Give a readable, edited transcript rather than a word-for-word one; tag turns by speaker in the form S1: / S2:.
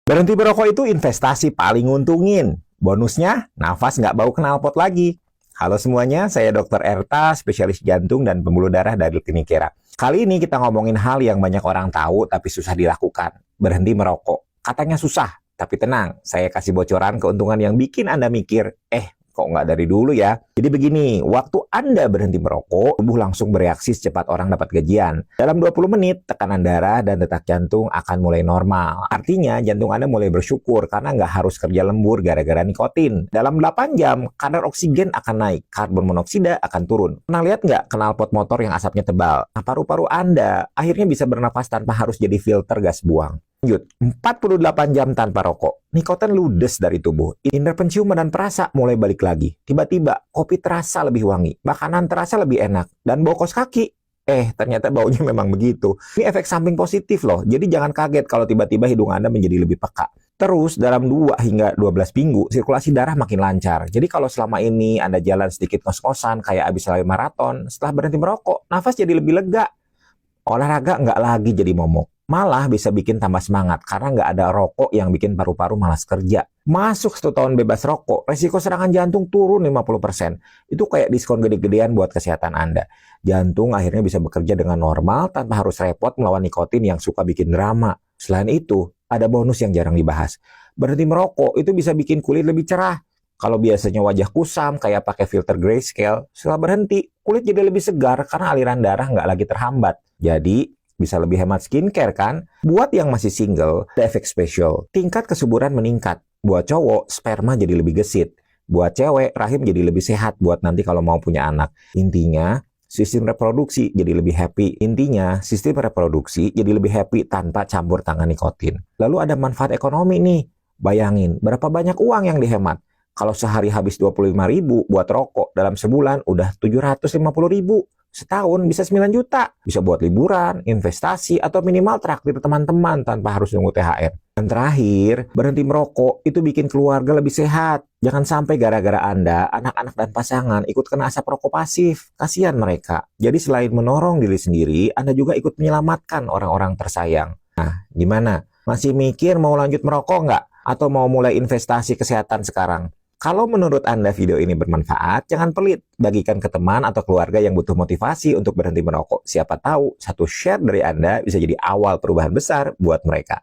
S1: Berhenti merokok itu investasi paling nguntungin. Bonusnya, nafas nggak bau knalpot lagi. Halo semuanya, saya Dr. Erta, spesialis jantung dan pembuluh darah dari Klinik Kera. Kali ini kita ngomongin hal yang banyak orang tahu tapi susah dilakukan. Berhenti merokok. Katanya susah, tapi tenang, saya kasih bocoran keuntungan yang bikin Anda mikir, kok nggak dari dulu ya? Jadi begini, waktu Anda berhenti merokok, tubuh langsung bereaksi secepat orang dapat gajian. Dalam 20 menit, tekanan darah dan detak jantung akan mulai normal. Artinya, jantung Anda mulai bersyukur karena nggak harus kerja lembur gara-gara nikotin. Dalam 8 jam, kadar oksigen akan naik, karbon monoksida akan turun. Pernah lihat nggak knalpot motor yang asapnya tebal? Nah, paru-paru Anda akhirnya bisa bernafas tanpa harus jadi filter gas buang. Lanjut, 48 jam tanpa rokok. Nikotin ludes dari tubuh. Indera penciuman dan perasa mulai balik lagi. Tiba-tiba, kopi terasa lebih wangi. Makanan terasa lebih enak. Dan bau kos kaki. Ternyata baunya memang begitu. Ini efek samping positif loh. Jadi jangan kaget kalau tiba-tiba hidung Anda menjadi lebih peka. Terus, dalam 2 hingga 12 minggu, sirkulasi darah makin lancar. Jadi kalau selama ini Anda jalan sedikit ngos-ngosan, kayak abis lari maraton, setelah berhenti merokok, nafas jadi lebih lega. Olahraga nggak lagi jadi momok. Malah bisa bikin tambah semangat karena nggak ada rokok yang bikin paru-paru malas kerja. Masuk 1 tahun bebas rokok, resiko serangan jantung turun 50%. Itu kayak diskon gede-gedean buat kesehatan Anda. Jantung akhirnya bisa bekerja dengan normal tanpa harus repot melawan nikotin yang suka bikin drama. Selain itu, ada bonus yang jarang dibahas. Berhenti merokok itu bisa bikin kulit lebih cerah. Kalau biasanya wajah kusam kayak pakai filter grayscale, setelah berhenti, kulit jadi lebih segar karena aliran darah nggak lagi terhambat. Jadi, bisa lebih hemat skincare kan? Buat yang masih single, ada efek spesial. Tingkat kesuburan meningkat. Buat cowok, sperma jadi lebih gesit. Buat cewek, rahim jadi lebih sehat buat nanti kalau mau punya anak. Intinya, sistem reproduksi jadi lebih happy. Intinya, sistem reproduksi jadi lebih happy tanpa campur tangan nikotin. Lalu ada manfaat ekonomi nih. Bayangin, berapa banyak uang yang dihemat? Kalau sehari habis 25.000 buat rokok, dalam sebulan udah 750.000. Setahun bisa 9 juta. Bisa buat liburan, investasi, atau minimal traktir teman-teman tanpa harus nunggu THR. Dan terakhir, berhenti merokok itu bikin keluarga lebih sehat. Jangan sampai gara-gara Anda, anak-anak dan pasangan ikut kena asap rokok pasif. Kasihan mereka. Jadi selain menorong diri sendiri, Anda juga ikut menyelamatkan orang-orang tersayang. Nah, gimana? Masih mikir mau lanjut merokok nggak? Atau mau mulai investasi kesehatan sekarang? Kalau menurut Anda video ini bermanfaat, jangan pelit. Bagikan ke teman atau keluarga yang butuh motivasi untuk berhenti merokok. Siapa tahu, satu share dari Anda bisa jadi awal perubahan besar buat mereka.